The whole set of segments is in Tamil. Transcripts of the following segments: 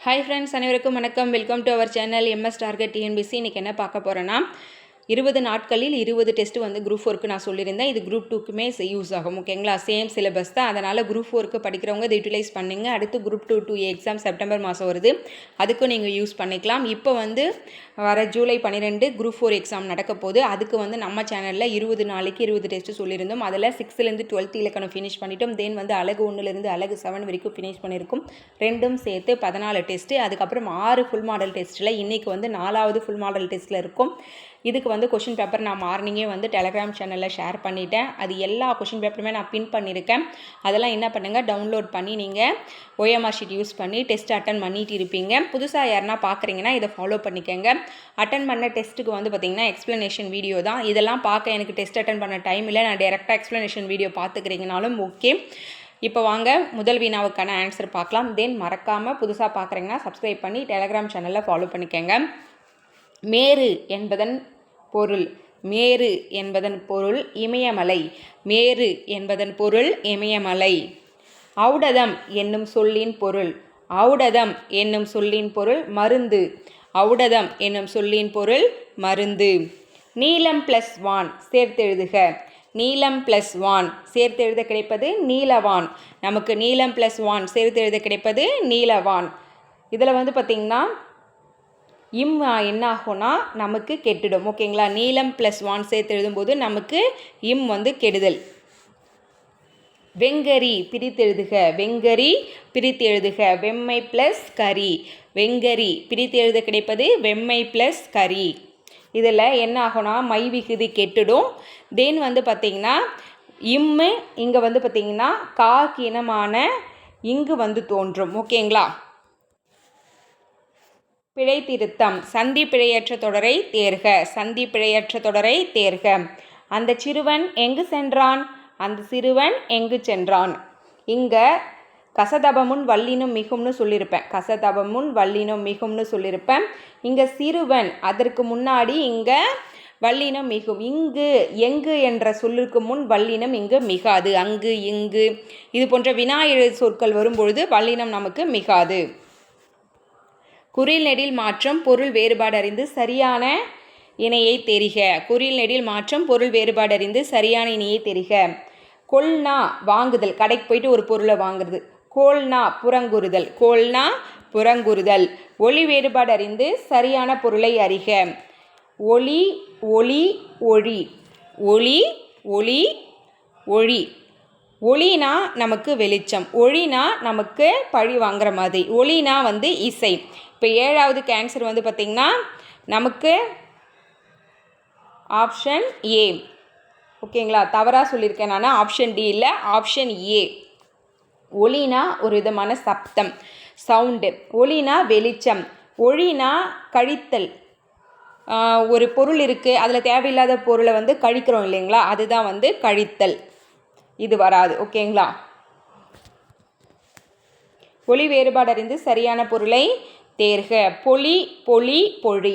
ஹாய் ஃப்ரெண்ட்ஸ், அனைவருக்கும் வணக்கம். Welcome to our channel MS target TNPSC. இன்றைக்கி என்ன பார்க்க போகிறேன்னா, 20 நாட்களில் 20 டெஸ்ட்டு வந்து குரூப் 4க்கு நான் சொல்லியிருந்தேன். இது குரூப் 2க்குமே யூஸ் ஆகும். ஓகேங்களா? சேம் சிலபஸ் தான். அதனால் குரூப் 4க்கு படிக்கிறவங்க இதை யூட்டிலைஸ் பண்ணிங்க. அடுத்து குரூப் 2 எக்ஸாம் செப்டம்பர் மாதம் வருது. அதுக்கும் நீங்கள் யூஸ் பண்ணிக்கலாம். இப்போ வந்து வர ஜூலை 12 குரூப் 4 எக்ஸாம் நடக்க போகுது. அதுக்கு வந்து நம்ம சேனலில் 20 நாளைக்கு 20 டெஸ்ட்டு சொல்லியிருந்தோம். அதில் 6லேருந்து 12th இலக்கணம் ஃபினிஷ் பண்ணிட்டோம். தென் வந்து அழகு 1லேருந்து அழகு 7 வரைக்கும் ஃபினிஷ் பண்ணியிருக்கும். ரெண்டும் சேர்த்து 14 டெஸ்ட்டு. அதுக்கப்புறம் 6 ஃபுல் மாடல் டெஸ்ட்டில் இன்றைக்கி வந்து 4வது ஃபுல் மாடல் டெஸ்ட்டில் இருக்கும். இதுக்கு வந்து கொஷின் பேப்பர் நான் மார்னிங்கே வந்து டெலகிராம் சேனலில் ஷேர் பண்ணிட்டேன். அது எல்லா கொஷின் பேப்பருமே நான் பின் பண்ணியிருக்கேன். அதெல்லாம் என்ன பண்ணுங்கள், டவுன்லோட் பண்ணி நீங்கள் OMR ஷீட் யூஸ் பண்ணி டெஸ்ட் அட்டன் பண்ணிட்டு இருப்பீங்க. புதுசாக யாருன்னா பார்க்குறீங்கன்னா இதை ஃபாலோ பண்ணிக்கோங்க. அட்டன் பண்ண டெஸ்ட்டுக்கு வந்து பார்த்திங்கன்னா எக்ஸ்ப்ளனேஷன் வீடியோ தான். இதெல்லாம் பார்க்க எனக்கு டெஸ்ட் அட்டன் பண்ண டைம் இல்லை, நான் டேரெக்டாக எக்ஸ்ப்ளனேஷன் வீடியோ பார்த்துக்கிறீங்கனாலும் ஓகே. இப்போ வாங்க முதல் வினாவுக்கான ஆன்சர் பார்க்கலாம். தென் மறக்காமல் புதுசாக பார்க்குறீங்கன்னா சப்ஸ்கிரைப் பண்ணி டெலகிராம் சேனலில் ஃபாலோ பண்ணிக்கோங்க. மேரு என்பதன் பொருள். மேரு என்பதன் பொருள் இமயமலை. மேரு என்பதன் பொருள் இமயமலை. ஔடதம் என்னும் சொல்லின் பொருள். ஔடதம் என்னும் சொல்லின் பொருள் மருந்து. ஔடதம் என்னும் சொல்லின் பொருள் மருந்து. நீலம் ப்ளஸ் வான் சேர்த்தெழுதுக. நீலம் ப்ளஸ் வான் சேர்த்தெழுத கிடைப்பது நீலவான். நமக்கு நீலம் ப்ளஸ் வான் சேர்த்தெழுத கிடைப்பது நீலவான். இதில் வந்து பார்த்திங்கன்னா என்ன ஆகும்னா நமக்கு கெட்டுடும். ஓகேங்களா? நீலம் ப்ளஸ் வான் சேர்த்து எழுதும்போது நமக்கு வந்து கெடுதல். வெங்கரி பிரித்தெழுதுக. வெங்கரி பிரித்து எழுதுக. வெம்மை ப்ளஸ் கரி. வெங்கரி பிரித்து எழுத கிடைப்பது வெம்மை ப்ளஸ் கரி. இதில் என்ன ஆகும்னா மை விகுதி கெட்டுடும். தென் வந்து பார்த்திங்கன்னா இங்கே வந்து பார்த்திங்கன்னா காக்கு இனமான இங்கு வந்து தோன்றும். ஓகேங்களா? பிழை திருத்தம். சந்தி பிழையற்ற தொடரை தேர்க. சந்தி பிழையற்ற தொடரை தேர்க. அந்த சிறுவன் எங்கு சென்றான்? அந்த சிறுவன் எங்கு சென்றான்? இங்கே கசதபமுன் வல்லினும் மிகும்னு சொல்லியிருப்பேன். கசதபமுன் வல்லினும் மிகும்னு சொல்லியிருப்பேன். இங்கே சிறுவன், அதற்கு முன்னாடி இங்கே வல்லினம் மிகும். இங்கு எங்கு என்ற சொல்லுக்கு முன் வல்லினம் இங்கு மிகாது. அங்கு இங்கு இது போன்ற வினா எழு சொற்கள் வரும்பொழுது வல்லினம் நமக்கு மிகாது. குறில் நெடில் மாற்றம் பொருள் வேறுபாடு அறிந்து சரியான இணையை தெரிக. குறில் நெடில் மாற்றம் பொருள் வேறுபாடு அறிந்து சரியான இணையை தெரிக. கொல்னா வாங்குதல், கடைக்கு போயிட்டு ஒரு பொருளை வாங்குறது. கோல்னா புறங்குறுதல். கோல்னா புறங்குறுதல். ஒளி வேறுபாடு அறிந்து சரியான பொருளை அறிக. ஒளி ஒளி ஒளி. ஒளி ஒளி ஒளி. ஒளினா நமக்கு வெளிச்சம், ஒளினா நமக்கு பழி வாங்குற மாதிரி. ஒளினா வந்து இசை. இப்போ 7வது ஆன்சர் வந்து பார்த்திங்கன்னா நமக்கு ஆப்ஷன் ஏ. ஓகேங்களா? தவறாக சொல்லியிருக்கேன் நான். ஆப்ஷன் டி இல்லை, ஆப்ஷன் ஏ. ஒளினா ஒரு விதமான சப்தம், சவுண்டு. ஒளினா வெளிச்சம். ஒளினா கழித்தல். ஒரு பொருள் இருக்குது, அதில் தேவையில்லாத பொருளை வந்து கழிக்கிறோம் இல்லைங்களா, அதுதான் வந்து கழித்தல். இது வராது. ஓகேங்களா? ஒளி வேறுபாடு அறிந்து சரியான பொருளை தேர்க. பொலி பொலி பொழி.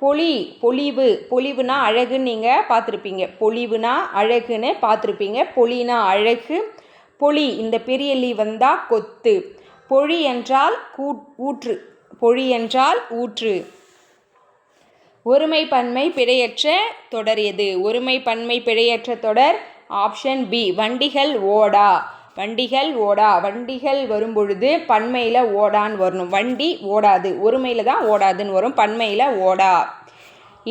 பொலி பொலிவு. பொலிவுனா அழகுன்னு நீங்கள் பார்த்துருப்பீங்க. பொலிவுனா அழகுன்னு பார்த்துருப்பீங்க. பொலினா அழகு. பொலி இந்த பெரிய லீ வந்தால் கொத்து. பொழி என்றால் ஊற்று. பொழி என்றால் ஊற்று. ஒருமை பன்மை பிழையற்ற தொடர் எது? ஒருமை பன்மை பிழையற்ற தொடர் ஆப்ஷன் பி. வண்டிகள் ஓடா. வண்டிகள் ஓடா. வண்டிகள் வரும்பொழுது பன்மையில் ஓடான்னு வரணும். வண்டி ஓடாது, ஒருமையில் தான் ஓடாதுன்னு வரும். பன்மையில் ஓடா.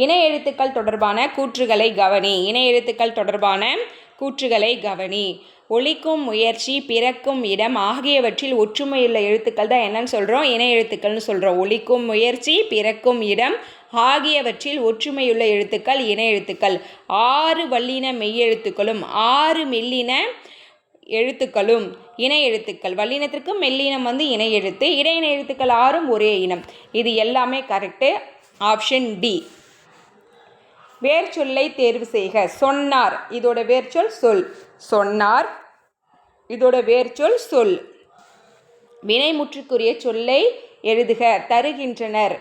இணை எழுத்துக்கள் தொடர்பான கூற்றுகளை கவனி. இணை எழுத்துக்கள் தொடர்பான கூற்றுகளை கவனி. ஒலிக்கும் முயற்சி, பிறக்கும் இடம் ஆகியவற்றில் ஒற்றுமையுள்ள எழுத்துக்கள் தான் என்னன்னு சொல்கிறோம்? இணை எழுத்துக்கள்னு சொல்கிறோம். ஒலிக்கும் முயற்சி, பிறக்கும் இடம் ஆகியவற்றில் ஒற்றுமையுள்ள எழுத்துக்கள் இணை எழுத்துக்கள். 6 வல்லின மெய்யெழுத்துக்களும் 6 மெல்லின எழுத்துக்களும் இணை எழுத்துக்கள். வல்லினத்திற்கு மெல்லினம் வந்து இணை எழுத்து. இடையின எழுத்துக்கள் 6ம் ஒரே இனம். இது எல்லாமே கரெக்டு. Option D. வேர்ச்சொல்லை தேர்வு செய்க. சொன்னார் இதோட வேர்ச்சொல் சொல். சொன்னார் இதோட வேர்ச்சொல் சொல். வினைமுற்றுக்குரிய சொல்லை எழுதுக. தருகின்றனர்.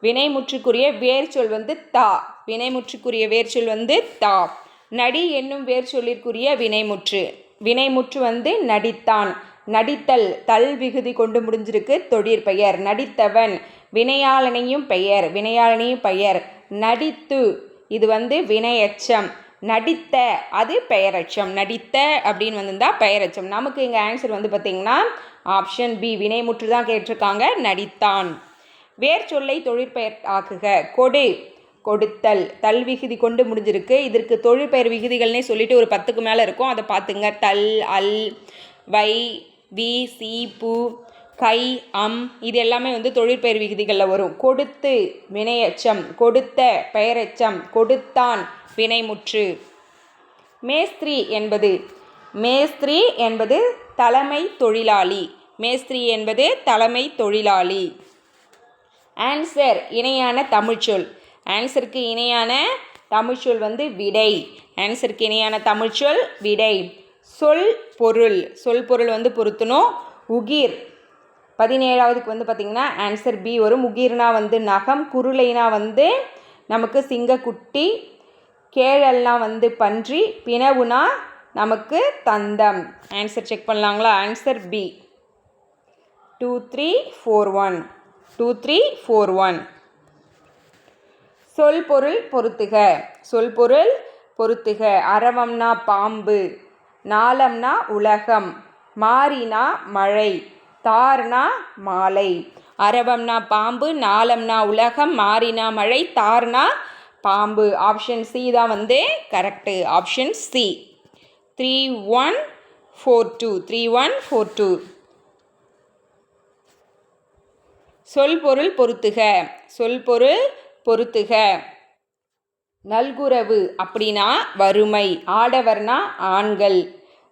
வினைமுற்றுக்குரிய வேர்ச்சொல் வந்து தா. வினைமுற்றுக்குரிய வேர்ச்சொல் வந்து தா. நடி என்னும் வேர்ச்சொல்லிற்குரிய வினைமுற்று. வினைமுற்று வந்து நடித்தான். நடித்தல் தல் விகுதி கொண்டு முடிஞ்சிருக்கு தொழிற்பெயர். நடித்தவன் வினையாளனையும் பெயர். நடித்து இது வந்து வினையெச்சம். நடித்த அது பெயரெச்சம். நடித்த அப்படின்னு வந்திருந்தா பெயரெச்சம். நமக்கு இங்கே ஆன்சர் வந்து பார்த்திங்கன்னா ஆப்ஷன் பி வினைமுற்று தான் கேட்டிருக்காங்க, நடித்தான். வேர் சொல்லை தொழிற்பெயர் ஆக்குக. கொடு கொடுத்தல் தல் விகுதி கொண்டு முடிஞ்சிருக்கு. இதற்கு தொழிற்பெயர் விகுதிகள்னே சொல்லிட்டு ஒரு 10க்கு மேலே இருக்கும், அதை பார்த்துங்க. தல், அல், வை, வி, சி, பு, கை, அம் இது எல்லாமே வந்து தொழிற்பெயர் விகுதிகளில் வரும். கொடுத்து வினையெச்சம், கொடுத்த பெயரெச்சம், கொடுத்தான் வினைமுற்று. மேஸ்திரி என்பது தலைமை தொழிலாளி. மேஸ்திரி என்பது தலைமை தொழிலாளி. ஆன்சர் இணையான தமிழ்ச்சொல். ஆன்சருக்கு இணையான தமிழ்ச்சொல் வந்து விடை. ஆன்சருக்கு இணையான தமிழ்ச்சொல் விடை. சொல் பொருள் வந்து பொருத்தணும். உகிர் 17வதுக்கு வந்து பார்த்திங்கன்னா ஆன்சர் பி வரும். உகிர்னா வந்து நகம், குருளைனா வந்து நமக்கு சிங்கக்குட்டி, கேழல்னா வந்து பன்றி, பிணவுனா நமக்கு தந்தம். ஆன்சர் செக் பண்ணலாங்களா? Answer B. 2 3 4 1 2 3 4 1. சொல் பொருள் பொருத்துக. அரவம்னா பாம்பு, நாளம்னா உலகம், மாரினா மழை, தார்னா மாலை. அரவம்னா பாம்பு, நாளம்னா உலகம், மாரினா மழை, தார்னா பாம்பு. ஆப்ஷன் சி தான் வந்து கரெக்டு. Option C. 3 1 4 2 3 1 4 2. சொல் பொருள் பொருத்துக. நல்குரவு அப்படின்னா வறுமை, ஆடவர்னா ஆண்கள்,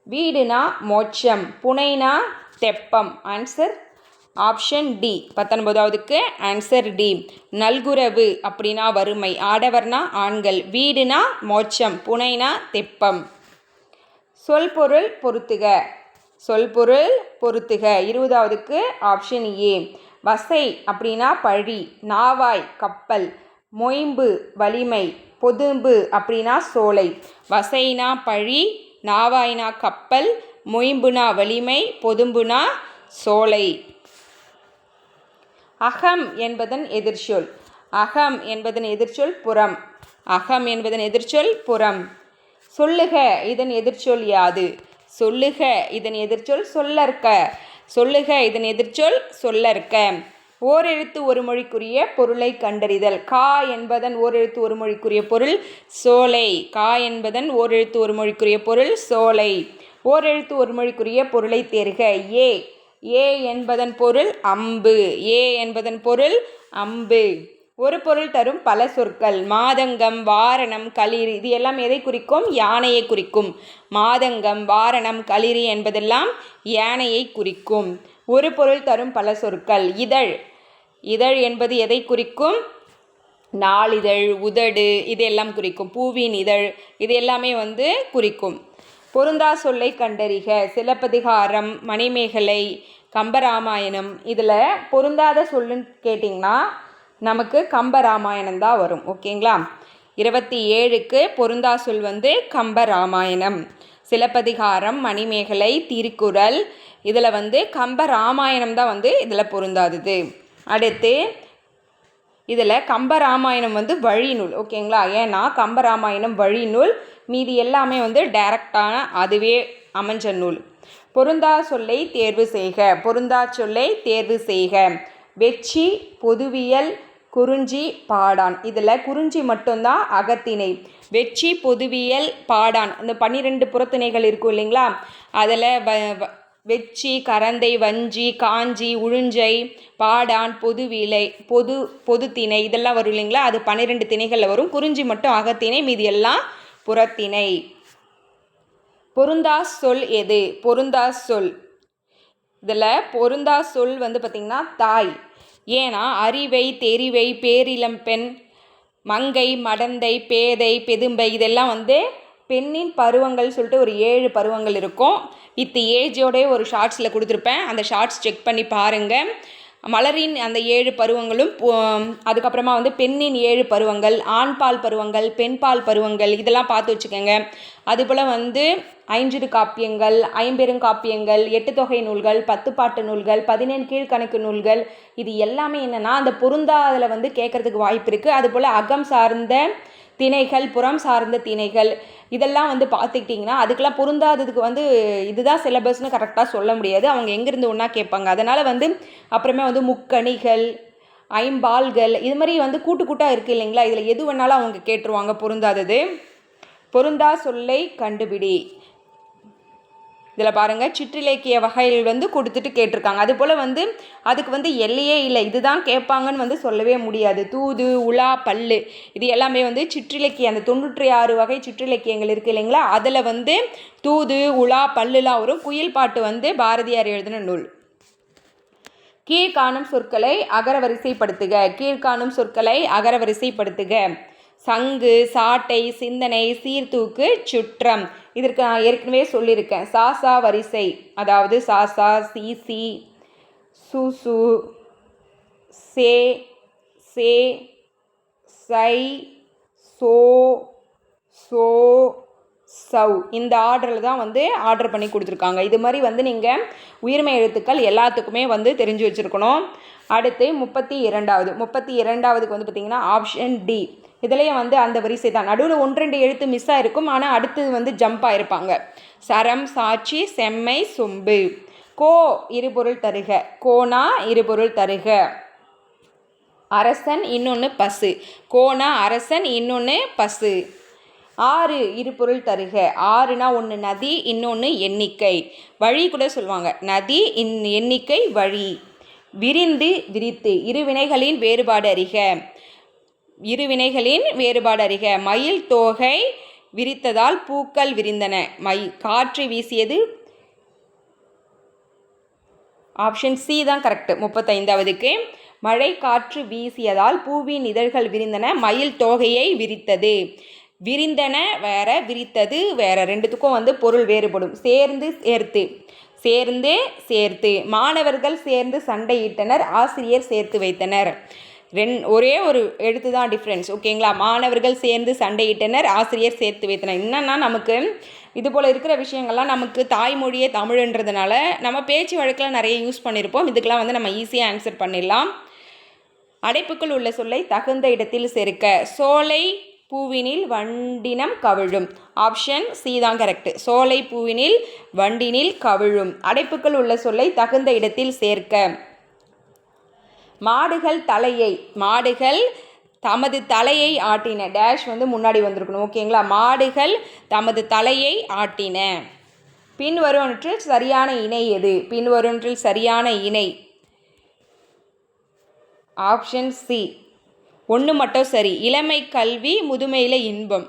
வீடுனா மோட்சம், புனைனா தெப்பம். Answer option D. 19வதுக்கு ஆன்சர் டி. நல்குரவு அப்படின்னா வறுமை, ஆடவர்னா ஆண்கள், வீடுனா மோட்சம், புனைனா தெப்பம். சொல் பொருள் பொருத்துக. 20வதுக்கு ஆப்ஷன் ஏ. வசை அப்படின்னா பழி, நாவாய் கப்பல், மொயம்பு வலிமை, பொதும்பு அப்படின்னா சோலை. வசைனா பழி, நாவாய்னா கப்பல், மொயம்புனா வலிமை, பொதும்புனா சோலை. அகம் என்பதன் எதிர்ச்சொல் புறம். சொல்லுக இதன் எதிர்ச்சொல் யாது? சொல்லுக இதன் எதிர்ச்சொல் சொல்லற்க. ஓரெழுத்து ஒரு மொழிக்குரிய பொருளை கண்டறிதல். கா என்பதன் ஓரெழுத்து ஒரு மொழிக்குரிய பொருள் சோலை. ஓரெழுத்து ஒரு மொழிக்குரிய பொருளை தேர்க. ஏ என்பதன் பொருள் அம்பு. ஒரு பொருள் தரும் பல சொற்கள். மாதங்கம், வாரணம், களிறு இது எல்லாம் எதை குறிக்கும்? யானையை குறிக்கும். மாதங்கம், வாரணம், களிறு என்பதெல்லாம் யானையை குறிக்கும். ஒரு பொருள் தரும் பல சொற்கள். இதழ் என்பது எதை குறிக்கும்? நாளிதழ், உதடு இதெல்லாம் குறிக்கும். பூவின் இதழ் இது எல்லாமே வந்து குறிக்கும். பொருந்தா சொல்லை கண்டறிக. சிலப்பதிகாரம், மணிமேகலை, கம்பராமாயணம் இதில் பொருந்தாத சொல்லுன்னு கேட்டிங்கன்னா நமக்கு கம்பராமாயணம் தான் வரும். ஓகேங்களா? 27க்கு பொருந்தா சொல் வந்து கம்பராமாயணம். சிலப்பதிகாரம், மணிமேகலை, திருக்குறள் இதில் வந்து கம்பராமாயணம் தான் வந்து இதில் பொருந்தாதது. அடுத்து இதில் கம்பராமாயணம் வந்து வழிநூல். ஓகேங்களா? ஏன்னா கம்பராமாயணம் வழிநூல், மீதி எல்லாமே வந்து டைரக்டான அதுவே அமைஞ்ச நூல். பொருந்தா சொல்லை தேர்வு செய்க. வெச்சி, பொதுவியல், குறிஞ்சி, பாடான். இதில் குறிஞ்சி மட்டும்தான் அகத்திணை. வெச்சி, பொதுவியல், பாடான் இந்த 12 புறத்திணைகள் இருக்கும் இல்லைங்களா? அதில் வெச்சி, கரந்தை, வஞ்சி, காஞ்சி, உழுஞ்சை, பாடான், பொதுத்திணை இதெல்லாம் வரும் இல்லைங்களா? அது 12 திணைகளில் வரும். குறிஞ்சி மட்டும் அகத்திணை, மீதி எல்லாம் புறத்திணை. பொருந்தா சொல் எது? இதில் பொருந்தா சொல் வந்து பார்த்திங்கன்னா தாய். ஏன்னா அறிவை, தெரிவை, பேரிளம்பெண், மங்கை, மடந்தை, பேதை, பெதும்பை இதெல்லாம் வந்து பெண்ணின் பருவங்கள் சொல்லிட்டு ஒரு 7 பருவங்கள் இருக்கும். வித் ஏஜோடய ஒரு ஷார்ட்ஸில் கொடுத்துருப்பேன். அந்த ஷார்ட்ஸ் செக் பண்ணி பாருங்கள். மலரின் அந்த 7 பருவங்களும், அதுக்கப்புறமா வந்து பெண்ணின் 7 பருவங்கள், ஆண்பால் பருவங்கள், பெண்பால் பருவங்கள், இதெல்லாம் பார்த்து வச்சுக்கோங்க. அதுபோல் வந்து ஐஞ்சிறு காப்பியங்கள், ஐம்பெருங்காப்பியங்கள், 8 தொகை நூல்கள், 10 பாட்டு நூல்கள், 17 கீழ்கணக்கு நூல்கள், இது எல்லாமே என்னென்னா அந்த பொருந்தாதில் வந்து கேட்குறதுக்கு வாய்ப்பு இருக்குது. அதுபோல் அகம் சார்ந்த திணைகள், புறம் சார்ந்த திணைகள், இதெல்லாம் வந்து பார்த்துக்கிட்டிங்கன்னா அதுக்கெல்லாம் பொருந்தாததுக்கு வந்து இதுதான் சிலபஸ்னு கரெக்டாக சொல்ல முடியாது. அவங்க எங்கேருந்து ஒன்றா கேட்பாங்க. அதனால் வந்து அப்புறமே வந்து முக்கணிகள், ஐம்பால்கள், இது மாதிரி வந்து கூட்டாக இருக்குது இல்லைங்களா, இதில் எது வேணாலும் அவங்க கேட்டுருவாங்க பொருந்தாதது. பொருந்தா சொல்லை கண்டுபிடி. இதில் பாருங்கள், சிற்றிலக்கிய வகைகள் வந்து கொடுத்துட்டு கேட்டிருக்காங்க. அதுபோல் வந்து அதுக்கு வந்து எல்லையே இல்லை, இதுதான் கேட்பாங்கன்னு வந்து சொல்லவே முடியாது. தூது, உலா, பல்லு, இது எல்லாமே வந்து சிற்றிலக்கிய அந்த 96 வகை சிற்றிலக்கியங்கள் இருக்குது இல்லைங்களா, அதில் வந்து தூது, உலா, பல்லுலாம் வரும். குயில் பாட்டு வந்து பாரதியார் எழுதின நூல். கீழ்காணும் சொற்களை அகரவரிசைப்படுத்துக. கீழ்காணும் சொற்களை அகரவரிசைப்படுத்துக. சங்கு, சாட்டை, சிந்தனை, சீர்தூக்கு, சுற்றம். இதற்கு நான் ஏற்கனவே சொல்லியிருக்கேன். சாசா வரிசை, அதாவது சாசா, சீசி, சூசு, சே, சே, சை, சோ, சோ, சவ், இந்த ஆர்டரில் தான் வந்து ஆர்டர் பண்ணி கொடுத்துருக்காங்க. இது மாதிரி வந்து நீங்கள் உயிர்மை எழுத்துக்கள் எல்லாத்துக்குமே வந்து தெரிஞ்சு வச்சுருக்கணும். அடுத்து 32வது வந்து பார்த்திங்கன்னா ஆப்ஷன் டி. இதுலேயே வந்து அந்த வரிசை தான், நடுவில் 1-2 எழுத்து மிஸ் ஆகிருக்கும், ஆனால் அடுத்தது வந்து ஜம்ப் ஆகிருப்பாங்க. சரம், சாட்சி, செம்மை, சொம்பு. கோ இருபொருள் தருக. கோனா இருபொருள் தருக. அரசன் இன்னொன்று பசு. கோனா அரசன் இன்னொன்று பசு. ஆறு இருபொருள் தருக. ஆறுனா ஒன்று நதி, இன்னொன்று எண்ணிக்கை. வழி கூட சொல்லுவாங்க, நதி, எண்ணிக்கை, வழி. விரிந்து, விரித்து. இருவினைகளின் வேறுபாடு அறிக. இருவினைகளின் வேறுபாடு அறிக. மயில் தோகை விரித்ததால் பூக்கள் விரிந்தன. காற்று வீசியது. ஆப்ஷன் சி தான் கரெக்ட். 35வதுக்கு மழை காற்று வீசியதால் பூவின் இதழ்கள் விரிந்தன, மயில் தோகையை விரித்தது. விரிந்தன வேற, விரித்தது வேற, ரெண்டுத்துக்கும் வந்து பொருள் வேறுபடும். சேர்ந்து, சேர்த்து. சேர்ந்து, சேர்த்து. மாணவர்கள் சேர்ந்து சண்டையிட்டனர், ஆசிரியர் சேர்த்து வைத்தனர். ஒரே ஒரு எழுத்து தான் டிஃப்ரென்ஸ், ஓகேங்களா. மாணவர்கள் சேர்ந்து சண்டையிட்டனர், ஆசிரியர் சேர்த்து வைத்தனர். என்னன்னா நமக்கு இது போல் இருக்கிற விஷயங்கள்லாம் நமக்கு தாய்மொழியே தமிழ்ன்றதுனால நம்ம பேச்சு வழக்கில் நிறைய யூஸ் பண்ணியிருப்போம். இதுக்கெல்லாம் வந்து நம்ம ஈஸியாக ஆன்சர் பண்ணிடலாம். அடைப்புக்குள் உள்ள சொல்லை தகுந்த இடத்தில் சேர்க்க. சோலை பூவினில் வண்டினம் கவிழும். ஆப்ஷன் சி தான் கரெக்ட். சோலை பூவினில் வண்டினில் கவிழும். அடைப்புக்குள் உள்ள சொல்லை தகுந்த இடத்தில் சேர்க்க. மாடுகள் தலையை. மாடுகள் தமது தலையை ஆட்டின. டேஷ் வந்து முன்னாடி வந்திருக்கணும், ஓகேங்களா. மாடுகள் தமது தலையை ஆட்டின. பின்வருவனற்றில் சரியான இணை எது? பின்வருவனற்றில் சரியான இணை ஆப்ஷன் சி. ஒன்று மட்டும் சரி. இளமை கல்வி, முதுமையில் இன்பம்.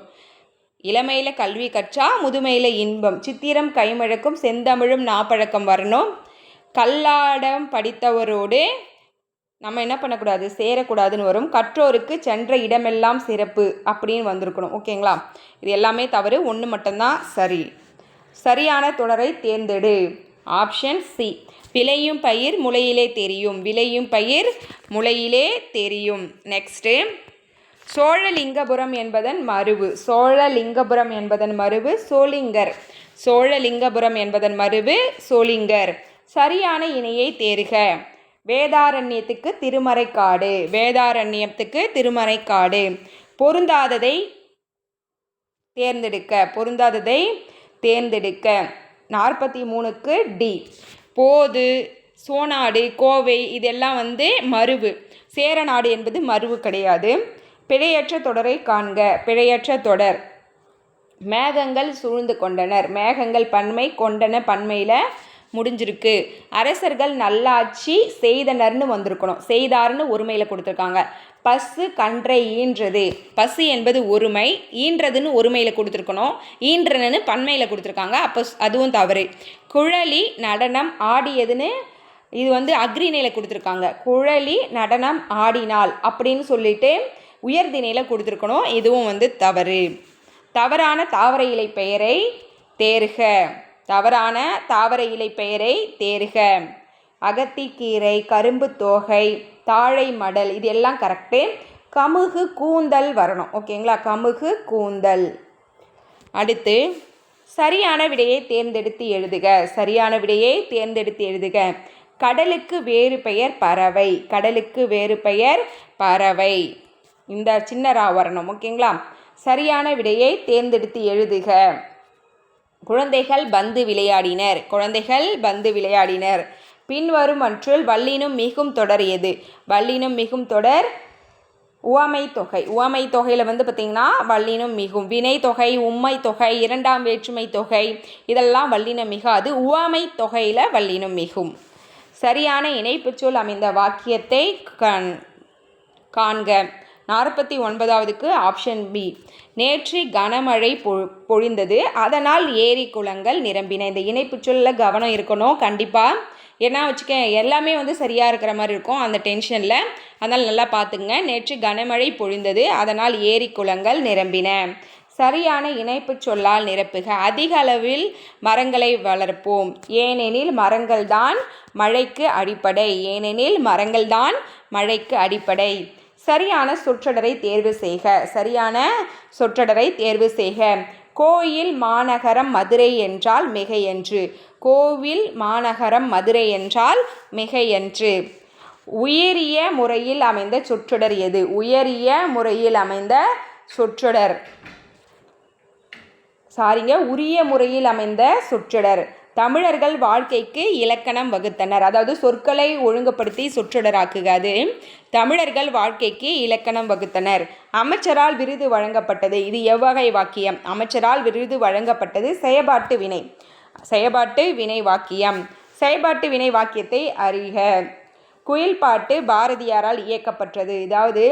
இளமையில் கல்வி கற்றா முதுமையில் இன்பம். சித்திரம் கைமழக்கும், செந்தமிழும் நாப்பழக்கம் வரணும். கல்லாடம் படித்தவரோடு நம்ம என்ன பண்ணக்கூடாது, சேரக்கூடாதுன்னு வரும். கற்றோருக்கு சென்ற இடமெல்லாம் சிறப்பு அப்படின்னு வந்திருக்கணும், ஓகேங்களா. இது எல்லாமே தவறு, ஒன்று மட்டும்தான் சரி. சரியான தொடரை தேர்ந்தெடு. Option C. விளையும் பயிர் முளையிலே தெரியும். விளையும் பயிர் முளையிலே தெரியும். நெக்ஸ்ட்டு, சோழலிங்கபுரம் என்பதன் மருவு. சோழலிங்கபுரம் என்பதன் மருவு சோளிங்கர். சோழலிங்கபுரம் என்பதன் மருவு சோளிங்கர். சரியான இணையை தேர்க. வேதாரண்யத்துக்கு திருமறைக்காடு. வேதாரண்யத்துக்கு திருமறைக்காடு. பொருந்தாததை தேர்ந்தெடுக்க. பொருந்தாததை தேர்ந்தெடுக்க. 43க்கு டி. போது, சோனாடு, கோவை, இதெல்லாம் வந்து மருவு. சேரநாடு என்பது மருவு கிடையாது. பிழையற்ற தொடரை காண்க. பிழையற்ற தொடர். மேகங்கள் சூழ்ந்து கொண்டனர். மேகங்கள் பன்மை, கொண்டன பன்மையில் முடிஞ்சிருக்கு. அரசர்கள் நல்லாட்சி செய்தனர்னு வந்திருக்கணும். செய்தார்னு ஒருமையில் கொடுத்துருக்காங்க. பசு கன்றை ஈன்றது. பசு என்பது ஒருமை, ஈன்றதுன்னு ஒருமையில் கொடுத்துருக்கணும். ஈன்றனு பன்மையில் கொடுத்துருக்காங்க, அப்போ அதுவும் தவறு. குழலி நடனம் ஆடியதுன்னு இது வந்து அக்ரிணையில் கொடுத்துருக்காங்க. குழலி நடனம் ஆடினாள் அப்படின்னு சொல்லிட்டு உயர்திணையில் கொடுத்துருக்கணும், இதுவும் வந்து தவறு. தவறான தாவர இலை பெயரை தேர்க. தவறான தாவர இலை பெயரை தேர்க. அகத்திக்கீரை, கரும்பு தோகை, தாழை மடல், இது எல்லாம் கரெக்டு. கமுகு கூந்தல் வரணும். ஓகேங்களா, கமுகு கூந்தல். அடுத்து சரியான விடையை தேர்ந்தெடுத்து எழுதுக. சரியான விடையை தேர்ந்தெடுத்து எழுதுக. கடலுக்கு வேறு பெயர் பறவை. கடலுக்கு வேறு பெயர் பறவை. இந்த சின்ன ரா வரணும். ஓகேங்களா, சரியான விடையை தேர்ந்தெடுத்து எழுதுக. குழந்தைகள் பந்து விளையாடினர். குழந்தைகள் பந்து விளையாடினர். பின்வரும் அன்றுள் வல்லினும் மிகும் தொடர் எது? வல்லினும் மிகும் தொடர் உவமை தொகை. உவமை தொகையில் பார்த்திங்கன்னா வல்லினம் மிகும். வினை தொகை, உம்மை தொகை, இரண்டாம் வேற்றுமை தொகை, இதெல்லாம் வல்லினம் மிகாது. உவமை தொகையில் வல்லினம் மிகும். சரியான இணைப்புச்சொல் அமைந்த வாக்கியத்தை காண்க. 49வதுக்கு ஆப்ஷன் பி. நேற்று கனமழை பொழிந்தது, அதனால் ஏரி குளங்கள் நிரம்பின. இந்த இணைப்புச்சொல்லில் கவனம் இருக்கணும் கண்டிப்பாக. ஏன்னா வச்சுக்க எல்லாமே சரியாக இருக்கிற மாதிரி இருக்கும் அந்த டென்ஷனில். அதனால் நல்லா பார்த்துங்க. நேற்று கனமழை பொழிந்தது, அதனால் ஏரி குளங்கள் நிரம்பின. சரியான இணைப்பு சொல்லால் நிரப்புக. அதிக அளவில் மரங்களை வளர்ப்போம், ஏனெனில் மரங்கள்தான் மழைக்கு அடிப்படை. ஏனெனில் மரங்கள்தான் மழைக்கு அடிப்படை. சரியான சொற்றொடரை தேர்வு செய்க. சரியான சொற்றொடரை தேர்வு செய்க. கோயில் மாநகரம் மதுரை என்றால் மிகையன்று. கோவில் மாநகரம் மதுரை என்றால் மிகையன்று. உயரிய முறையில் அமைந்த சொற்றொடர் எது? உயரிய முறையில் அமைந்த சொற்றொடர் உரிய முறையில் அமைந்த சொற்றொடர். தமிழர்கள் வாழ்க்கைக்கு இலக்கணம் வகுத்தனர். அதாவது சொற்களை ஒழுங்குபடுத்தி சொற்றொடராக்குக. அது தமிழர்கள் வாழ்க்கைக்கு இலக்கணம் வகுத்தனர். அமைச்சரால் விருது வழங்கப்பட்டது. இது எவ்வகை வாக்கியம்? அமைச்சரால் விருது வழங்கப்பட்டது செயபாட்டு வினை. செயபாட்டு வினை வாக்கியம். செயபாட்டு வினை வாக்கியத்தை அறிக. குயில் பாட்டு பாரதியாரால் இயக்கப்பட்டது. அதாவது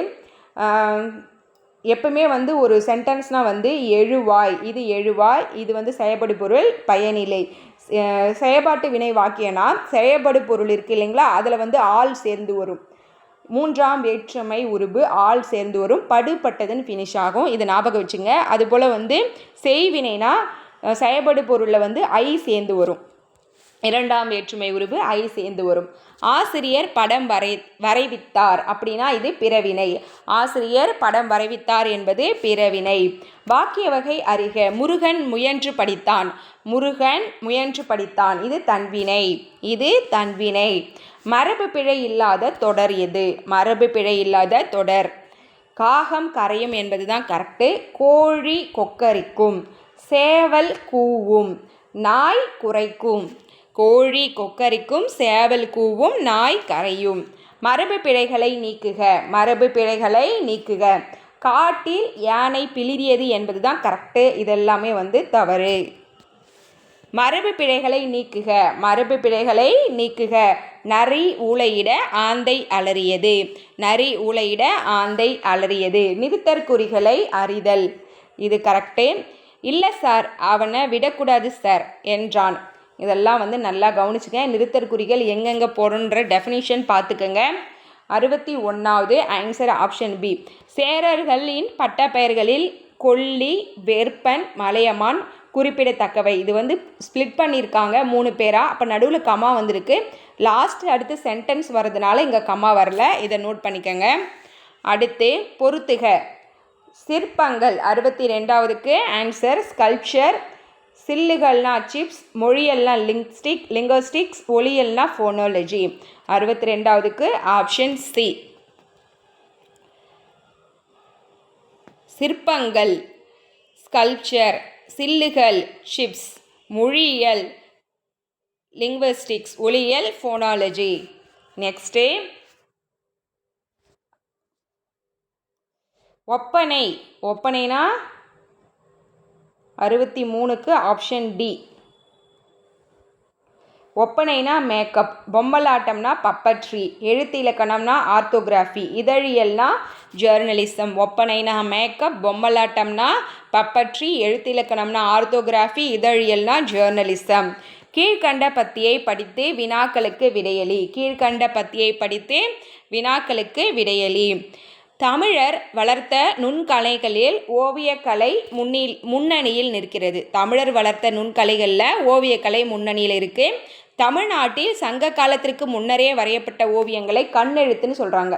எப்பவுமே ஒரு சென்டென்ஸ்னால் எழுவாய், இது எழுவாய், இது செயப்படு பொருள் பயனிலை. செயபாட்டு வினை வாக்கியம்னா செயப்படு பொருள் இருக்குது இல்லைங்களா, அதில் ஆள் சேர்ந்து வரும். மூன்றாம் வேற்றுமை உருபு ஆள் சேர்ந்து வரும். படுபட்டதுன்னு ஃபினிஷ் ஆகும். இதை ஞாபகம் வச்சுங்க. அதுபோல் செய்வினைனா செயப்படு பொருளில் ஐ சேர்ந்து வரும். இரண்டாம் வேற்றுமை உருவு ஐ சேர்ந்து வரும். ஆசிரியர் படம் வரைவித்தார் அப்படின்னா இது பிறவினை. ஆசிரியர் படம் வரைவித்தார் என்பது பிறவினை. வாக்கிய வகை அறிக. முருகன் முயன்று படித்தான். முருகன் முயன்று படித்தான், இது தன்வினை. இது தன்வினை. மரபு பிழை இல்லாத தொடர் எது? மரபு பிழை இல்லாத தொடர் காகம் கரையும் என்பது தான் கரெக்டு. கோழி கொக்கரிக்கும், சேவல் கூவும், நாய் குரைக்கும். கோழி கொக்கரிக்கும், சேவல் கூவும், நாய் கரையும். மரபு பிழைகளை நீக்குக. மரபு பிழைகளை நீக்குக. காட்டில் யானை பிளிரியது என்பது தான் கரெக்டு. இதெல்லாமே தவறு. மரபு பிழைகளை நீக்குக. மரபு பிழைகளை நீக்குக. நரி ஊளையிட ஆந்தை அலறியது. நரி ஊளையிட ஆந்தை அலறியது. நிறுத்தற்குறிகளை அறிதல், இது கரெக்டு. இல்லை சார், அவனை விடக்கூடாது சார் என்றான். இதெல்லாம் நல்லா கவனிச்சுக்க. நிறுத்தற்குறிகள் எங்கெங்கே போடணுன்ற டெஃபினிஷன் பார்த்துக்கங்க. 61வது ஆன்சர் ஆப்ஷன் பி. சேரர்களின் பட்டப்பெயர்களில் கொல்லி, வேற்பன், மலையமான் குறிப்பிடத்தக்கவை. இது ஸ்ப்ளிட் பண்ணியிருக்காங்க 3 பேராக. அப்போ நடுவில் கமா வந்திருக்கு. லாஸ்ட் அடுத்து சென்டென்ஸ் வர்றதுனால இங்கே கமா வரல. இதை நோட் பண்ணிக்கோங்க. அடுத்து பொறுத்துக. சிற்பங்கள் 62வதுக்கு ஆன்சர் ஸ்கல்ப்சர். சில்லுகள்னா சிப்ஸ், மொழியல்னா லிங்கோஸ்டிக்ஸ், ஒளியல்னா ஃபோனாலஜி. 62வதுக்கு ஆப்ஷன் சி. சிற்பங்கள் ஸ்கல்ப்சர், சில்லுகள் சிப்ஸ், மொழியியல் லிங்குவிஸ்டிக்ஸ், ஒளியியல் ஃபோனாலஜி. நெக்ஸ்ட்டு ஒப்பனை. ஒப்பனைனா 63க்கு ஆப்ஷன் டி. ஒப்பனைனா மேக்கப், பொம்மலாட்டம்னா பப்பட்ரி, எழுத்து இலக்கணம்னா ஆர்த்தோகிராஃபி, இதழியல்னா ஜேர்னலிசம். ஒப்பனைனா மேக்கப், பொம்மலாட்டம்னா பப்பட்ரி, எழுத்து இலக்கணம்னா ஆர்த்தோகிராஃபி, இதழியல்னா ஜேர்னலிசம். கீழ்கண்ட பத்தியை படித்து வினாக்களுக்கு விடையளி. கீழ்கண்ட பத்தியை படித்து வினாக்களுக்கு விடையளி. தமிழர் வளர்த்த நுண்கலைகளில் ஓவியக்கலை முன்னணியில் நிற்கிறது. தமிழர் வளர்த்த நுண்கலைகளில் ஓவியக்கலை முன்னணியில் இருக்குது. தமிழ்நாட்டில் சங்க காலத்திற்கு முன்னரே வரையப்பட்ட ஓவியங்களை கண்ணெழுத்துன்னு சொல்கிறாங்க.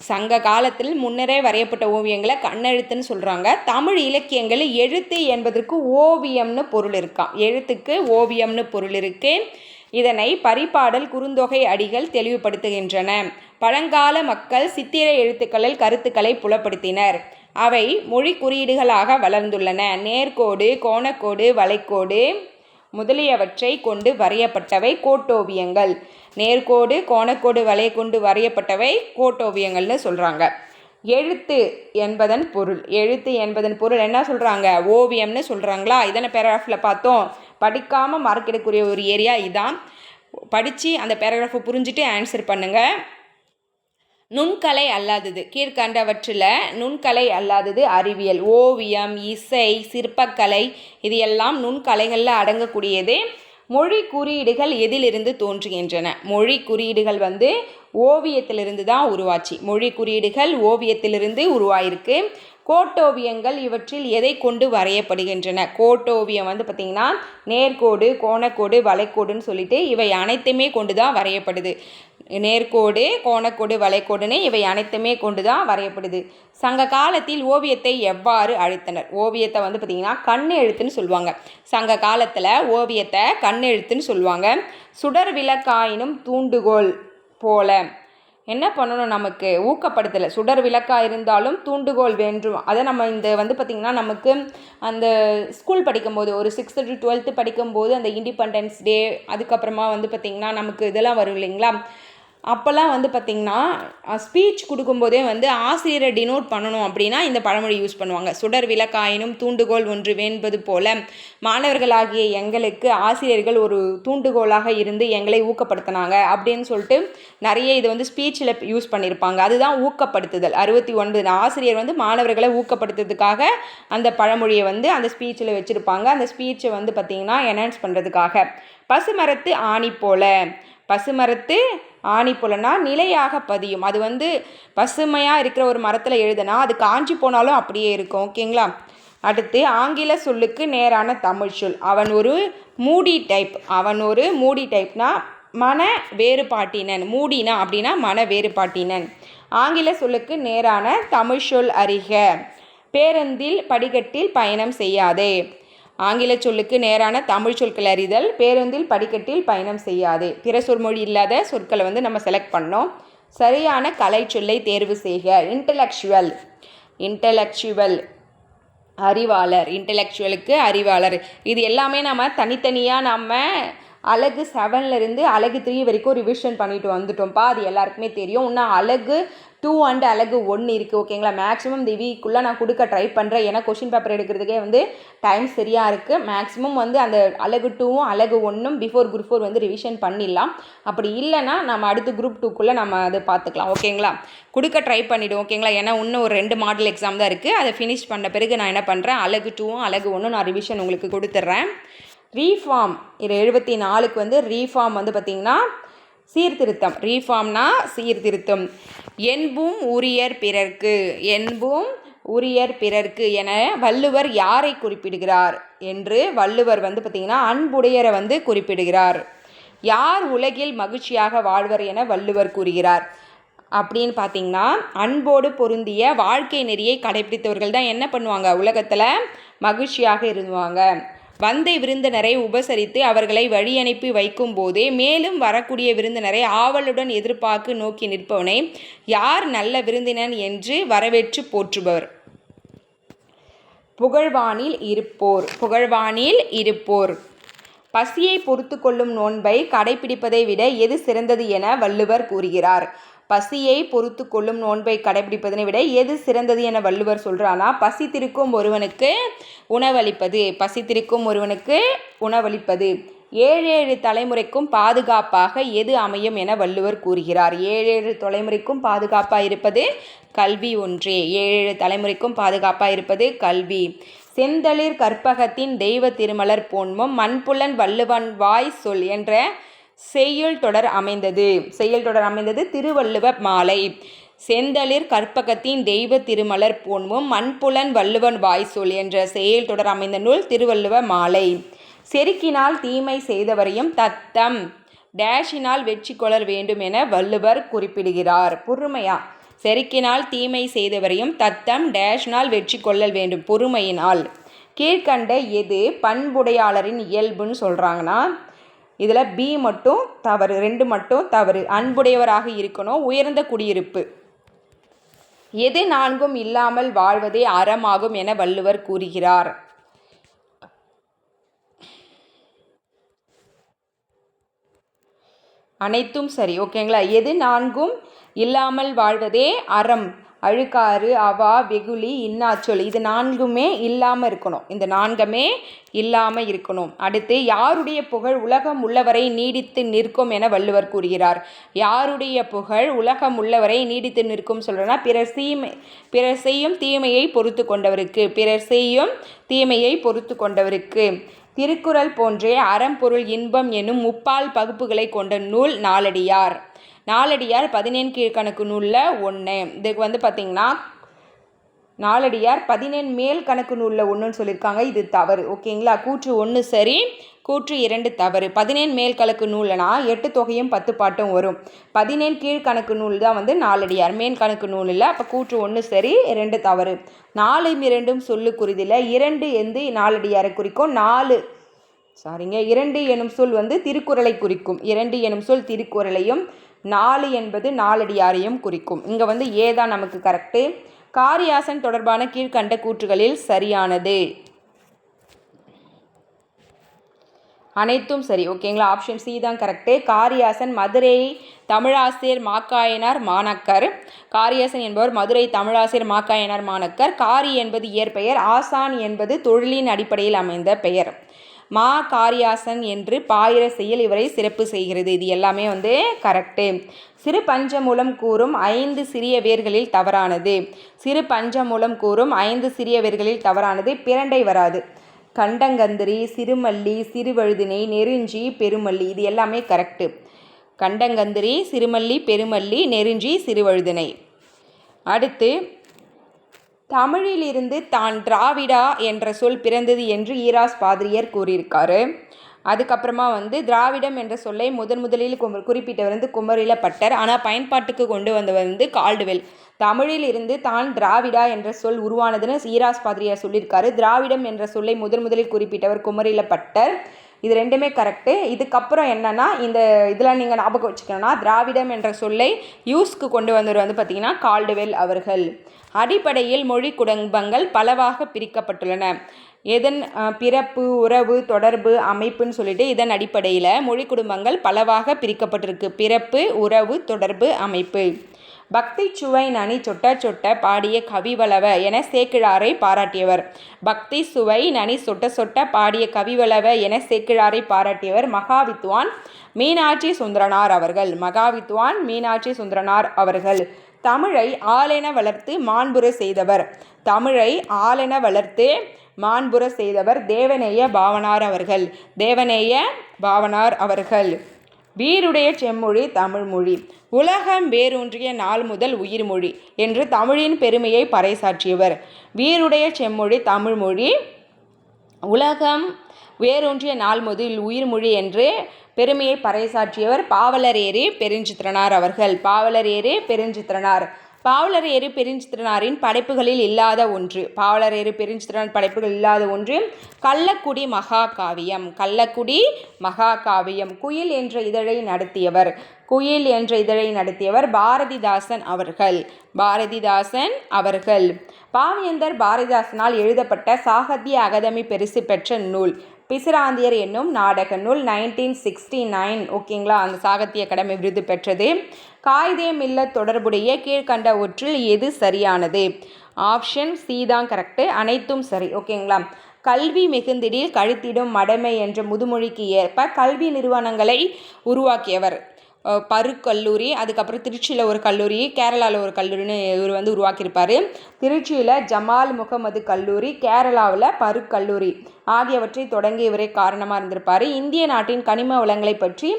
சங்க காலத்தில் முன்னரே வரையப்பட்ட ஓவியங்களை கண்ணெழுத்துன்னு சொல்கிறாங்க. தமிழ் இலக்கியங்களில் எழுத்து என்பதற்கு ஓவியம்னு பொருள் இருக்காம். எழுத்துக்கு ஓவியம்னு பொருள் இருக்கு. இதனை பரிபாடல் குறுந்தொகை அடிகள் தெளிவுபடுத்துகின்றன. பழங்கால மக்கள் சித்திர எழுத்துக்களில் கருத்துக்களை புலப்படுத்தினர். அவை மொழி குறியீடுகளாக வளர்ந்துள்ளன. நேர்கோடு, கோணக்கோடு, வளைக்கோடு முதலியவற்றை கொண்டு வரையப்பட்டவை கோட்டோவியங்கள். நேர்கோடு, கோணக்கோடு, வளைய கொண்டு வரையப்பட்டவை கோட்டோவியங்கள்னு சொல்கிறாங்க. எழுத்து என்பதன் பொருள் என்ன சொல்கிறாங்க? ஓவியம்னு சொல்கிறாங்களா? இதனை பேராகிராஃபில் பார்த்தோம். படிக்காமல் மார்க் எடுக்கக்கூடிய ஒரு ஏரியா இதான். படித்து அந்த பேராகிராஃபை புரிஞ்சுட்டு ஆன்சர் பண்ணுங்கள். நுண்கலை அல்லாதது கீழ்கண்டவற்றில் நுண்கலை அல்லாதது அறிவியல். ஓவியம், இசை, சிற்பக்கலை இது எல்லாம் நுண்கலைகளில் அடங்கக்கூடியது. மொழி குறியீடுகள் எதிலிருந்து தோன்றுகின்றன? மொழி குறியீடுகள் ஓவியத்திலிருந்து தான் உருவாச்சு. மொழி குறியீடுகள் ஓவியத்திலிருந்து உருவாயிருக்கு. கோட்டோவியங்கள் இவற்றில் எதை கொண்டு வரையப்படுகின்றன? கோட்டோவியம் பார்த்திங்கன்னா நேர்கோடு, கோணக்கோடு, வளைக்கோடுன்னு சொல்லிட்டு இவை அனைத்துமே கொண்டு தான் வரையப்படுது. நேர்கோடு, கோணக்கோடு, வளைக்கோடுன்னு இவை அனைத்துமே கொண்டு தான் வரையப்படுது. சங்க காலத்தில் ஓவியத்தை எவ்வாறு அழைத்தனர்? ஓவியத்தை பார்த்திங்கன்னா கண்ணெழுத்துன்னு சொல்லுவாங்க. சங்க காலத்தில் ஓவியத்தை கண்ணெழுத்துன்னு சொல்லுவாங்க. சுடர் விளக்காயினும் தூண்டுகோல் போல என்ன பண்ணணும்? நமக்கு ஊக்கப்படுத்தலை. சுடர் விளக்காக இருந்தாலும் தூண்டுகோல் வேண்டும். அதை நம்ம இந்த பார்த்திங்கன்னா நமக்கு அந்த ஸ்கூல் படிக்கும்போது ஒரு 6th to 12th படிக்கும்போது அந்த இண்டிபெண்டன்ஸ் டே அதுக்கப்புறமா பார்த்திங்கன்னா நமக்கு இதெல்லாம் வரும் இல்லைங்களா? அப்போல்லாம் பார்த்திங்கன்னா ஸ்பீச் கொடுக்கும்போதே ஆசிரியரை டினோட் பண்ணணும் அப்படின்னா இந்த பழமொழி யூஸ் பண்ணுவாங்க. சுடர் விளக்காயினும் தூண்டுகோல் ஒன்று வேண்பது போல மாணவர்களாகிய எங்களுக்கு ஆசிரியர்கள் ஒரு தூண்டுகோலாக இருந்து எங்களை ஊக்கப்படுத்தினாங்க அப்படின்னு சொல்லிட்டு நிறைய இது ஸ்பீச்சில் யூஸ் பண்ணியிருப்பாங்க. அதுதான் ஊக்கப்படுத்துதல். 69 ஆசிரியர் மாணவர்களை ஊக்கப்படுத்துறதுக்காக அந்த பழமொழியை அந்த ஸ்பீச்சில் வச்சுருப்பாங்க. அந்த ஸ்பீச்சை பார்த்திங்கன்னா என்ஹான்ஸ் பண்ணுறதுக்காக. பசுமரத்து ஆணி போல. பசுமரத்து ஆணி போலனா நிலையாக பதியும். அது பசுமையாக இருக்கிற ஒரு மரத்தில் எழுதுனா அது காஞ்சி போனாலும் அப்படியே இருக்கும். ஓகேங்களா? அடுத்து ஆங்கில சொல்லுக்கு நேரான தமிழ் சொல். அவன் ஒரு மூடி டைப்னா மன வேறுபாட்டினன். மூடினா அப்படின்னா மன வேறுபாட்டினன். ஆங்கில சொல்லுக்கு நேரான தமிழ் சொல் அறிக. பேருந்தில் படிக்கட்டில் பயணம் செய்யாதே. ஆங்கில சொல்லுக்கு நேரான தமிழ் சொற்கள் அறிதல். பேருந்தில் படிக்கட்டில் பயணம் செய்யாது. பிற சொற்மொழி இல்லாத சொற்களை நம்ம செலக்ட் பண்ணோம். சரியான கலை சொல்லை தேர்வு செய்க. இன்டலெக்சுவல் அறிவாளர். இன்டலெக்சுவலுக்கு அறிவாளர். இது எல்லாமே நம்ம தனித்தனியாக அலகு 7லேருந்து அலகு 3 வரைக்கும் ரிவிஷன் பண்ணிட்டு வந்துட்டோம்ப்பா. அது எல்லாருக்குமே தெரியும். இன்னும் அலகு 2 அண்ட் அலகு 1 இருக்குது. ஓகேங்களா? மேக்ஸிமம் இந்த வீக்குள்ளே நான் கொடுக்க ட்ரை பண்ணுறேன். ஏன்னா கொஷின் பேப்பர் எடுக்கிறதுக்கே டைம் சரியாக இருக்குது. மேக்ஸிமம் அந்த அலகு 2ம் அலகு 1ம் பிஃபோர் குரூப் 4 ரிவிஷன் பண்ணிடலாம். அப்படி இல்லைன்னா நம்ம அடுத்து குரூப் 2க்குள்ளே நம்ம அதை பார்த்துக்கலாம். ஓகேங்களா? கொடுக்க ட்ரை பண்ணிவிடும். ஓகேங்களா? ஏன்னா இன்னும் ஒரு 2 மாடல் எக்ஸாம் தான் இருக்குது. அதை ஃபினிஷ் பண்ண பிறகு நான் என்ன பண்ணுறேன், அலகு 2ம் அலகு 1ம் நான் ரிவிஷன் உங்களுக்கு கொடுத்துட்றேன். ரீஃபார்ம் இது 74க்கு ரீஃபார்ம் பார்த்திங்கன்னா சீர்திருத்தம். ரீஃபார்ம்னா சீர்திருத்தம். என்பும் உரியர் பிறர்க்கு என வள்ளுவர் யாரை குறிப்பிடுகிறார் என்று வள்ளுவர் பார்த்திங்கன்னா அன்புடையரை குறிப்பிடுகிறார். யார் உலகில் மகிழ்ச்சியாக வாழ்வர் என வள்ளுவர் கூறுகிறார் அப்படின்னு பார்த்திங்கன்னா அன்போடு பொருந்திய வாழ்க்கை நெறியை கடைபிடித்தவர்கள் தான் என்ன பண்ணுவாங்க, உலகத்தில் மகிழ்ச்சியாக இருந்துவாங்க. வந்த விருந்தினரை உபசரித்து அவர்களை வழி அனுப்பி வைக்கும் போதே மேலும் வரக்கூடிய விருந்தினரை ஆவலுடன் எதிர்பார்த்து நோக்கி நிற்பவனை யார் நல்ல விருந்தினன் என்று வரவேற்று போற்றுபவர். புகழ்வானில் இருப்போர். பசியை பொறுத்து கொள்ளும் நோன்பை கடைபிடிப்பதை விட எது சிறந்தது என வள்ளுவர் கூறுகிறார். பசியை பொறுத்து கொள்ளும் நோன்பை கடைபிடிப்பதனை விட எது சிறந்தது என வள்ளுவர் சொல்கிறானா, பசித்திருக்கும் ஒருவனுக்கு உணவளிப்பது 7 தலைமுறைக்கும் பாதுகாப்பாக எது அமையும் என வள்ளுவர் கூறுகிறார். 7 தலைமுறைக்கும் பாதுகாப்பாக இருப்பது கல்வி ஒன்றே. 7 தலைமுறைக்கும் பாதுகாப்பாக இருப்பது கல்வி. செந்தளிர் கற்பகத்தின் தெய்வ திருமலர் போன்மும் மண்புலன் வள்ளுவன் வாய் சொல் என்ற செய்யுள் தொடர் அமைந்தது திருவள்ளுவ மாலை. செந்தளிர் கற்பகத்தின் தெய்வ திருமலர் போன்மும் மண்புலன் வள்ளுவன் வாய் சொல் என்ற செய்யுள் தொடர் அமைந்த நூல் திருவள்ளுவ மாலை. செருக்கினால் தீமை செய்தவரையும் தத்தம் டேஷினால் வெற்றி கொள்ள வேண்டும் என வள்ளுவர் குறிப்பிடுகிறார். பொறுமையா? செருக்கினால் தீமை செய்தவரையும் தத்தம் டேஷினால் வெற்றி கொள்ளல் வேண்டும், பொறுமையினால். கீழ்கண்ட எது பண்புடையாளரின் இயல்புன்னு சொல்கிறாங்கன்னா, இதில் பி மட்டும் தவறு, 2 மட்டும் தவறு. அன்புடையவராக இருக்கணும், உயர்ந்த குடியிருப்பு. எது 4ம் இல்லாமல் வாழ்வதே அறமாகும் என வள்ளுவர் கூறுகிறார். அனைத்தும் சரி. ஓகேங்களா? எது 4ம் இல்லாமல் வாழ்வதே அறம். அழுக்காறு, அவா, வெகுளி, இன்னாச்சொல், இது 4மே இல்லாமல் இருக்கணும். இந்த 4மே இல்லாமல் இருக்கணும். அடுத்து, யாருடைய புகழ் உலகம் உள்ளவரை நீடித்து நிற்கும் என வள்ளுவர் கூறுகிறார். யாருடைய புகழ் உலகம் உள்ளவரை நீடித்து நிற்கும் சொல்கிறேன்னா, பிறர் செய்யும் தீமையை பொறுத்து கொண்டவருக்கு, பிறர் செய்யும் தீமையை பொறுத்து கொண்டவருக்கு. திருக்குறள் போன்றே அறம்பொருள் இன்பம் எனும் 3 பகுப்புகளை கொண்ட நூல் நாலடியார். நாலடியார் 14 கீழ்கணக்கு நூலில் 1. இதுக்கு வந்து பார்த்திங்கன்னா நாலடியார் 14 மேல் கணக்கு நூலில் 1ன்னு சொல்லியிருக்காங்க. இது தவறு. ஓகேங்களா? கூற்று 1 சரி, கூற்று 2 தவறு. 14 மேல் கணக்கு நூல்னா 8 தொகையும் 10 பாட்டும் வரும். 14 கீழ்கணக்கு நூல் தான் வந்து நாலடியார், மேல் கணக்கு நூல் இல்லை. அப்போ கூற்று 1 சரி, 2 தவறு. 4ம் 2ம் சொல்லு குறிதில் 2 எந்த நாலடியாரை குறிக்கும்? 2 எனும் சொல் வந்து திருக்குறளை குறிக்கும். 2 எனும் சொல் திருக்குறளையும், 4 என்பது நாலடியாரையும் குறிக்கும். இங்கே வந்து ஏதான் நமக்கு கரெக்டு. காரியாசன் தொடர்பான கீழ்கண்ட கூற்றுகளில் சரியானது. அனைத்தும் சரி. ஓகேங்களா? ஆப்ஷன் சி தான் கரெக்டு. காரியாசன் மதுரை தமிழாசிரியர் மாக்காயனார் மாணக்கர். காரியாசன் என்பவர் மதுரை தமிழாசிரியர் மாக்காயனார் மாணக்கர். காரி என்பது இயற்பெயர், ஆசான் என்பது தொழிலின் அடிப்படையில் அமைந்த பெயர். மா காரியாசன் என்று பாயிர செயல் இவரை சிறப்பு செய்கிறது. இது எல்லாமே வந்து கரெக்டு. சிறு பஞ்சமூலம் கூறும் 5 சிறிய வேர்களில் தவறானது. சிறு பஞ்சமூலம் கூறும் 5 சிறிய வேர்களில் தவறானது. பிரண்டை வராது. கண்டங்கந்திரி, சிறுமல்லி, சிறுவழுதினை, நெருஞ்சி, பெருமல்லி, இது எல்லாமே கரெக்டு. கண்டங்கந்திரி, சிறுமல்லி, பெருமல்லி, நெருஞ்சி, சிறுவழுதினை. அடுத்து, தமிழிலிருந்து தான் திராவிடா என்ற சொல் பிறந்தது என்று ஈராஸ் பாதிரியர் கூறியிருக்காரு. அதுக்கப்புறமா வந்து திராவிடம் என்ற சொல்லை முதலில் குறிப்பிட்டவர் வந்து குமரிலப்பட்டர். ஆனால் பயன்பாட்டுக்கு கொண்டு வந்தவர் வந்து கால்டுவெல். தமிழில் இருந்து தான் திராவிடா என்ற சொல் உருவானதுன்னு ஈராஸ் பாதிரியார் சொல்லியிருக்காரு. திராவிடம் என்ற சொல்லை முதலில் குறிப்பிட்டவர் குமரிலப்பட்டர். இது 2மே கரெக்டு. இதுக்கப்புறம் என்னென்னா, இந்த இதெல்லாம் நீங்கள் ஞாபகம் வச்சுக்கணும்னா, திராவிடம் என்ற சொல்லை யூஸ்க்கு கொண்டு வந்தவர் வந்து பார்த்திங்கன்னா கால்டுவெல் அவர்கள். அடிப்படையில் மொழி குடும்பங்கள் பலவாக பிரிக்கப்பட்டுள்ளன. எதன் பிறப்பு, உறவு, தொடர்பு, அமைப்புன்னு சொல்லிட்டு இதன் அடிப்படையில் மொழி குடும்பங்கள் பலவாக பிரிக்கப்பட்டிருக்கு. பிறப்பு, உறவு, தொடர்பு, அமைப்பு. பக்தி சுவை நனி சொட்ட சொட்ட பாடிய கவிவளவ என சேக்கிழாரை பாராட்டியவர். பக்தி சுவை நனி சொட்ட சொட்ட பாடிய கவிவளவ என சேக்கிழாரை பாராட்டியவர் மகாவித்வான் மீனாட்சி சுந்தரனார் அவர்கள். மகாவித்வான் மீனாட்சி சுந்தரனார் அவர்கள். தமிழை ஆளென வளர்த்து மாண்புற செய்தவர். தமிழை ஆளென வளர்த்து மாண்புற செய்தவர் தேவநேய பாவனார் அவர்கள். தேவநேய பாவனார் அவர்கள். வீருடைய செம்மொழி தமிழ்மொழி. உலகம் வேரூன்றிய நாள் முதல் உயிர்மொழி என்று தமிழின் பெருமையை பறைசாற்றியவர். வீருடைய செம்மொழி தமிழ்மொழி, உலகம் வேரூன்றிய நாள் முதல் உயிர்மொழி என்று பெருமையை பறைசாற்றியவர் பாவலரேறு பெருஞ்சித்திரனார் அவர்கள். பாவலரேறு பெருஞ்சித்திரனார். பாவலரேறு பெருஞ்சித்திரனாரின் படைப்புகளில் இல்லாத ஒன்று, பாவலரேறு பெருஞ்சித்திரனார் படைப்புகள் இல்லாத ஒன்று கள்ளக்குடி மகாகாவியம். கள்ளக்குடி மகாகாவியம். குயில் என்ற இதழை நடத்தியவர். குயில் என்ற இதழை நடத்தியவர் பாரதிதாசன் அவர்கள். பாரதிதாசன் அவர்கள். பாவேந்தர் பாரதிதாசனால் எழுதப்பட்ட சாகித்ய அகாதமி பரிசு பெற்ற நூல் பிசிராந்தியர் என்னும் நாடக நூல் 1969. ஓகேங்களா? அந்த சாகித்ய அகாடமி விருது பெற்றது. காயிதே மில்லத் தொடர்புடைய கீழ்கண்ட ஒற்றில் எது சரியானது? ஆப்ஷன் சி தான் கரெக்டு. அனைத்தும் சரி. ஓகேங்களா? கல்வி மிகுந்திடில் கழித்திடும் மடமை என்ற முதுமொழிக்கு ஏற்ப கல்வி நிறுவனங்களை உருவாக்கியவர் பருக்கல்லூரி. அதுக்கப்புறம் திருச்சியில் ஒரு கல்லூரி, கேரளாவில் ஒரு கல்லூரின்னு இவர் வந்து உருவாக்கியிருப்பார். திருச்சியில் ஜமால் முகமது கல்லூரி, கேரளாவில் பருக்கல்லூரி. ஆகியவற்றை தொடங்கி இவரே காரணமாக இருந்திருப்பார். இந்திய நாட்டின் கனிம வளங்களை பற்றி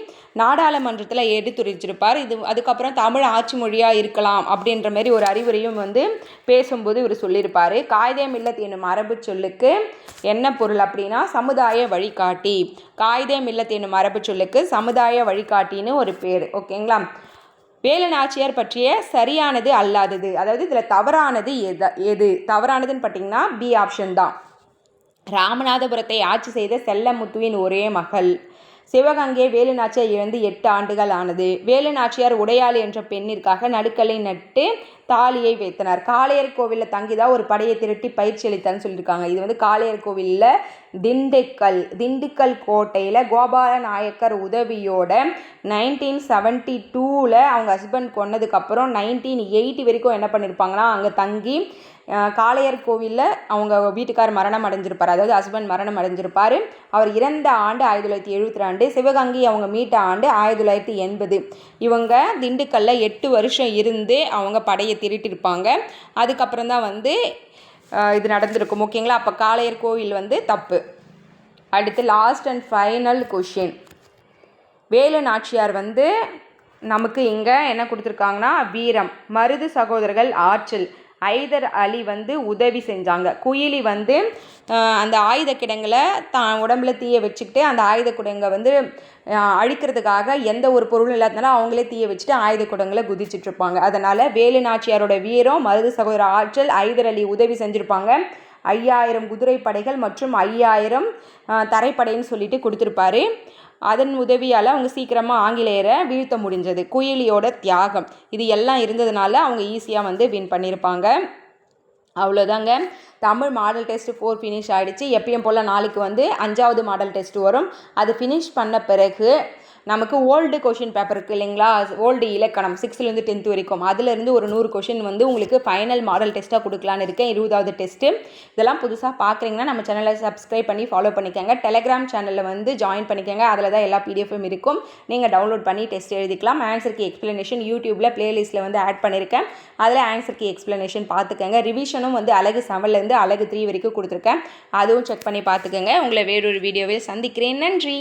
நாடாளுமன்றத்தில் எடுத்துரைச்சிருப்பார். அதுக்கப்புறம் தமிழ் ஆட்சி மொழியாக இருக்கலாம் அப்படின்ற மாதிரி ஒரு அறிவுரையும் வந்து பேசும்போது இவர் சொல்லியிருப்பார். காயிதே மில்லத் என்னும் அரபு சொல்லுக்கு என்ன பொருள் அப்படின்னா சமுதாய வழிகாட்டி. காயிதே மில்லத் என்னும் அரபு சொல்லுக்கு சமுதாய வழிகாட்டின்னு ஒரு பேர். ஓகேங்களா. வேலு நாச்சியார் பற்றிய சரியானது அல்லாதது, அதாவது இதில் தவறானது எது தவறானதுன்னு பார்த்தீங்கன்னா பி ஆப்ஷன் தான். ராமநாதபுரத்தை ஆட்சி செய்த செல்லமுத்துவின் ஒரே மகள். சிவகங்கை வேலு நாச்சியார் இறந்து 8 ஆண்டுகள் ஆனது. வேலு நாச்சியார் உடையாளி என்ற பெண்ணிற்காக நடுக்கலை நட்டு தாலியை வைத்தனர். காளையர் கோவிலில் தங்கிதான் ஒரு படையை திரட்டி பயிற்சி அளித்தார்னு சொல்லியிருக்காங்க. இது வந்து காளையர் கோவிலில் திண்டுக்கல் கோட்டையில் கோபால நாயக்கர் உதவியோட 1972 அவங்க ஹஸ்பண்ட் கொன்னதுக்கப்புறம் 1980 வரைக்கும் என்ன பண்ணியிருப்பாங்கன்னா அங்கே தங்கி காளையர் கோவிலில் அவங்க வீட்டுக்கார் மரணம் அடைஞ்சிருப்பார், அதாவது ஹஸ்பண்ட் மரணம் அடைஞ்சிருப்பார். அவர் இறந்த ஆண்டு 1972, சிவகங்கை அவங்க மீட்ட ஆண்டு 1980. இவங்க திண்டுக்கல்லில் 8 வருஷம் இருந்து அவங்க படையை திருட்டிருப்பாங்க. அதுக்கப்புறம் தான் வந்து இது நடந்திருக்கும். ஓகேங்களா. அப்போ காளையர் கோவில் வந்து தப்பு. அடுத்து last and final question. Velu Nachiyar வந்து நமக்கு இங்கே என்ன கொடுத்துருக்காங்கன்னா வீரம், மருது சகோதரர்கள் ஆற்றல், ஐதர் அலி வந்து உதவி செஞ்சாங்க, குயிலி வந்து அந்த ஆயுத கிடங்களை தான் உடம்புல தீய வச்சுக்கிட்டு அந்த ஆயுத குடங்கை வந்து அழிக்கிறதுக்காக எந்த ஒரு பொருளும் இல்லாதனால அவங்களே தீய வச்சுட்டு ஆயுத குடங்களை குதிச்சிட்ருப்பாங்க. அதனால் வேலு நாச்சியாரோட வீரம், மருது சகோதர ஆற்றல், ஐதர் அலி உதவி செஞ்சுருப்பாங்க. 5000 குதிரை படைகள் மற்றும் 5000 தரைப்படைன்னு சொல்லிட்டு கொடுத்துருப்பாரு. அதன் உதவியால் அவங்க சீக்கிரமாக ஆங்கிலேயரை வீழ்த்த முடிஞ்சது. குயிலியோட தியாகம் இது எல்லாம் இருந்ததுனால அவங்க ஈஸியாக வந்து வின் பண்ணியிருப்பாங்க. அவ்வளோதாங்க. தமிழ் மாடல் டெஸ்ட் 4 ஃபினிஷ் ஆகிடுச்சு. எப்பயும் போல் நாளைக்கு வந்து 5வது மாடல் டெஸ்ட் வரும். அது ஃபினிஷ் பண்ண பிறகு நமக்கு ஓல்டு கொஷின் பேப்பர் இருக்குது இல்லைங்களா, ஓல்டு இலக்கணம் 6லேருந்து 10th வரைக்கும், அதிலிருந்து ஒரு 100 கொஷின் வந்து உங்களுக்கு ஃபைனல் மாடல் டெஸ்ட்டாக கொடுக்கலான்னு இருக்கேன். 20வது டெஸ்ட்டு. இதெல்லாம் புதுசாக பார்க்குறீங்கன்னா நம்ம சேனலை சப்ஸ்கிரைப் பண்ணி ஃபாலோ பண்ணிக்கோங்க. டெலகிராம் சேனலில் வந்து ஜாயின் பண்ணிக்கோங்க. அதில் தான் எல்லா பிடிஎஃப்பும் இருக்கும். நீங்கள் டவுன்லோட் பண்ணி டெஸ்ட் எழுதிக்கலாம். ஆன்சர் கீ எக்ஸ்ப்ளனேஷன் யூடியூப்பில் ப்ளேலிஸ்ட்டில் வந்து ஆட் பண்ணியிருக்கேன். அதில் ஆன்சர் கீ எக்ஸ்ப்ளனேஷன் பார்த்துக்கோங்க. ரிவிஷனும் வந்து அழகு 7லேருந்து அழகு 3 வரைக்கும் கொடுத்துருக்கேன். அதுவும் செக் பண்ணி பார்த்துக்கோங்க. உங்களை வேறொரு வீடியோவில் சந்திக்கிறேன். நன்றி.